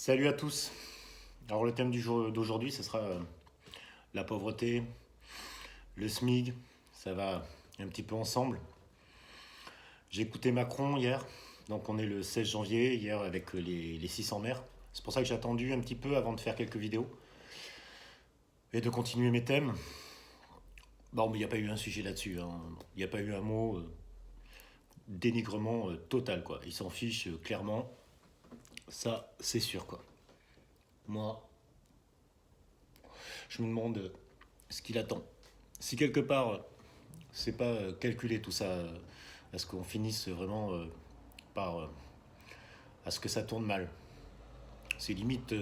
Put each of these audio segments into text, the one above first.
Salut à tous. Alors le thème du jour d'aujourd'hui, ce sera la pauvreté, le SMIG. Ça va un petit peu ensemble. J'ai écouté Macron hier, donc on est le 16 janvier, hier avec les 600 maires. C'est pour ça que j'ai attendu un petit peu avant de faire quelques vidéos et de continuer mes thèmes. Bon, mais il n'y a pas eu un sujet là-dessus, hein. Il n'y a pas eu un mot dénigrement total, quoi. Ils s'en fichent clairement, ça c'est sûr, quoi. Moi, je me demande ce qu'il attend. Si quelque part c'est pas calculer tout ça, à ce qu'on finisse vraiment par à ce que ça tourne mal. C'est limite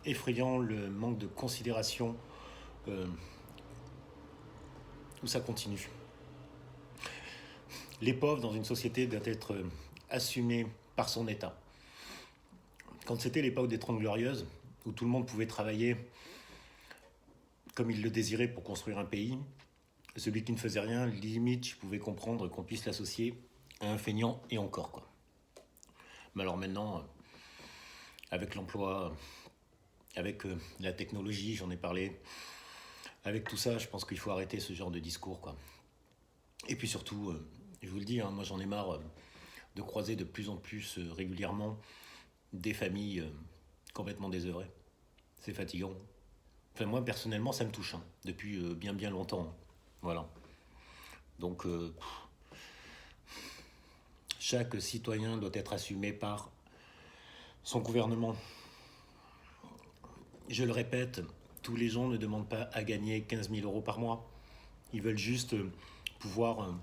effrayant le manque de considération euh, où ça continue. Les pauvres dans une société doivent être assumés par son État. Quand c'était l'époque des Trente Glorieuses, où tout le monde pouvait travailler comme il le désirait pour construire un pays, celui qui ne faisait rien, limite, je pouvais comprendre qu'on puisse l'associer à un feignant et encore, quoi. Mais alors maintenant, avec l'emploi, avec la technologie, j'en ai parlé, avec tout ça, je pense qu'il faut arrêter ce genre de discours, quoi. Et puis surtout, je vous le dis, hein, moi j'en ai marre de croiser de plus en plus régulièrement des familles complètement désœuvrées. C'est fatigant. Enfin, moi personnellement, ça me touche, hein, depuis bien bien longtemps, hein. Voilà. Donc, chaque citoyen doit être assumé par son gouvernement. Je le répète, tous les gens ne demandent pas à gagner 15 000 euros par mois. Ils veulent juste pouvoir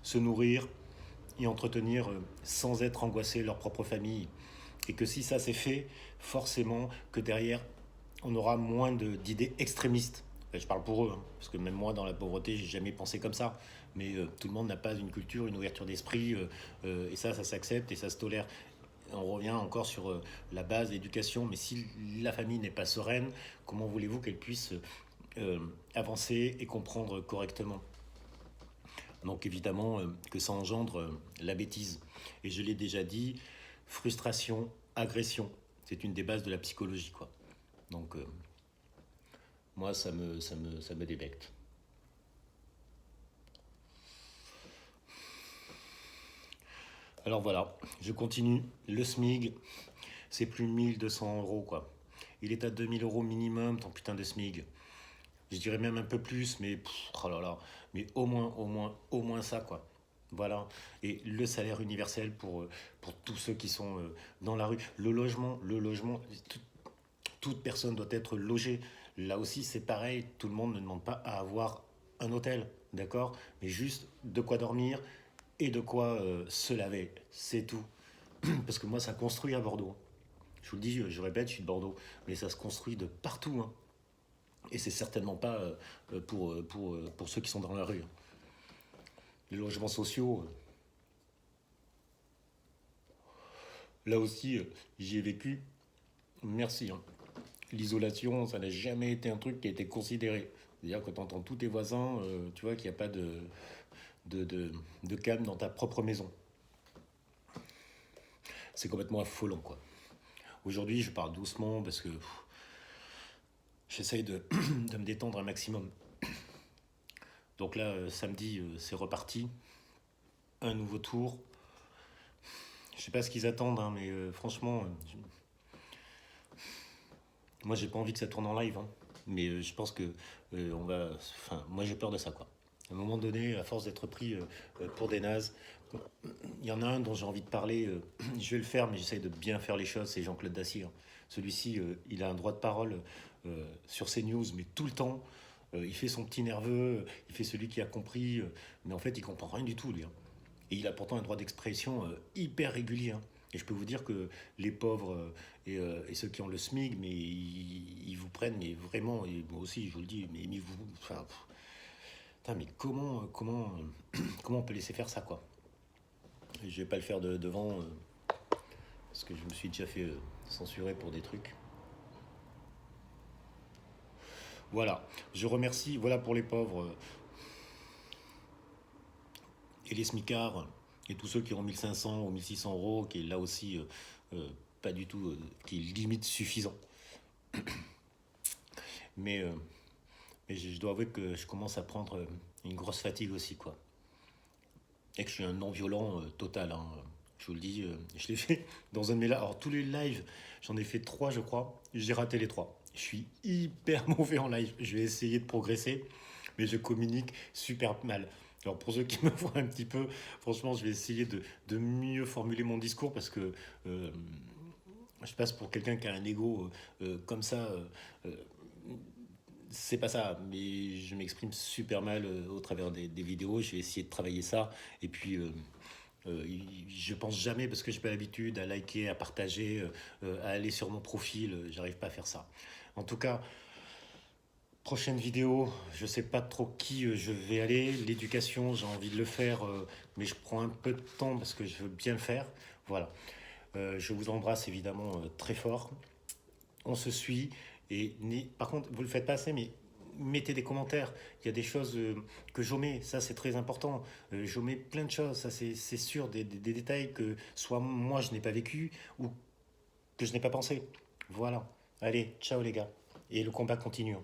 se nourrir et entretenir sans être angoissés leur propre famille. Et que si ça c'est fait, forcément que derrière, on aura moins d'idées extrémistes. Enfin, je parle pour eux, hein, parce que même moi, dans la pauvreté, j'ai jamais pensé comme ça. Mais tout le monde n'a pas une culture, une ouverture d'esprit, et ça s'accepte et ça se tolère. On revient encore sur la base, l'éducation. Mais si la famille n'est pas sereine, comment voulez-vous qu'elle puisse avancer et comprendre correctement? Donc évidemment que ça engendre la bêtise. Et je l'ai déjà dit, frustration, agression, c'est une des bases de la psychologie, quoi. Donc moi, ça me débecte. Alors voilà, je continue. Le SMIG, c'est plus de 1 200 euros, quoi. Il est à 2 000 euros minimum, ton putain de SMIG. Je dirais même un peu plus, mais oh là là, mais au moins ça, quoi. Voilà. Et le salaire universel pour tous ceux qui sont dans la rue. Le logement, toute personne doit être logée. Là aussi, c'est pareil, tout le monde ne demande pas à avoir un hôtel, d'accord? Mais juste de quoi dormir et de quoi se laver, c'est tout. Parce que moi, ça construit à Bordeaux. Je vous le dis, je répète, je suis de Bordeaux, mais ça se construit de partout, hein. Et c'est certainement pas pour ceux qui sont dans la rue, hein. Les logements sociaux, là aussi, j'y ai vécu. Merci, hein. L'isolation, ça n'a jamais été un truc qui a été considéré. C'est-à-dire que tu entends tous tes voisins, tu vois qu'il n'y a pas de calme dans ta propre maison. C'est complètement affolant, quoi. Aujourd'hui, je parle doucement parce que j'essaye de me détendre un maximum. Donc là, samedi, c'est reparti. Un nouveau tour. Je sais pas ce qu'ils attendent, hein, mais franchement, moi j'ai pas envie que ça tourne en live, hein. Mais je pense que on va. Enfin, moi j'ai peur de ça, quoi. À un moment donné, à force d'être pris pour des nazes, il y en a un dont j'ai envie de parler. Je vais le faire, mais j'essaye de bien faire les choses. C'est Jean-Claude Dacier, hein. Celui-ci, il a un droit de parole sur CNews, mais tout le temps. Il fait son petit nerveux, il fait celui qui a compris, mais en fait, il comprend rien du tout, lui, hein. Et il a pourtant un droit d'expression hyper régulier, hein. Et je peux vous dire que les pauvres et ceux qui ont le SMIG, mais ils vous prennent, mais vraiment, et moi aussi, je vous le dis, mais vous. Enfin, putain, mais comment on peut laisser faire ça, quoi? Je vais pas le faire devant, parce que je me suis déjà fait censurer pour des trucs. Voilà, je remercie, voilà pour les pauvres et les smicards et tous ceux qui ont 1 500 ou 1 600 euros, qui est là aussi pas du tout, qui est limite suffisant. Mais, euh, mais je dois avouer que je commence à prendre une grosse fatigue aussi, quoi. Et que je suis un non-violent total, hein. Je vous le dis, je l'ai fait dans un de mes lives. Alors, tous les lives, j'en ai fait 3, je crois. J'ai raté les 3. Je suis hyper mauvais en live. Je vais essayer de progresser, mais je communique super mal. Alors, pour ceux qui me voient un petit peu, franchement, je vais essayer de mieux formuler mon discours parce que euh, je passe pour quelqu'un qui a un ego comme ça. Euh, c'est pas ça, mais je m'exprime super mal au travers des vidéos. Je vais essayer de travailler ça. Et puis, je pense jamais, parce que j'ai pas l'habitude, à liker, à partager, à aller sur mon profil. J'arrive pas à faire ça. En tout cas, prochaine vidéo, je sais pas trop qui je vais aller. L'éducation, j'ai envie de le faire, mais je prends un peu de temps parce que je veux bien le faire. Voilà. Je vous embrasse évidemment très fort. On se suit. Par contre, vous le faites pas assez, mais mettez des commentaires. Il y a des choses que j'omets, ça c'est très important. J'omets plein de choses, ça c'est sûr, des détails que soit moi je n'ai pas vécu ou que je n'ai pas pensé. Voilà. Allez, ciao les gars. Et le combat continue.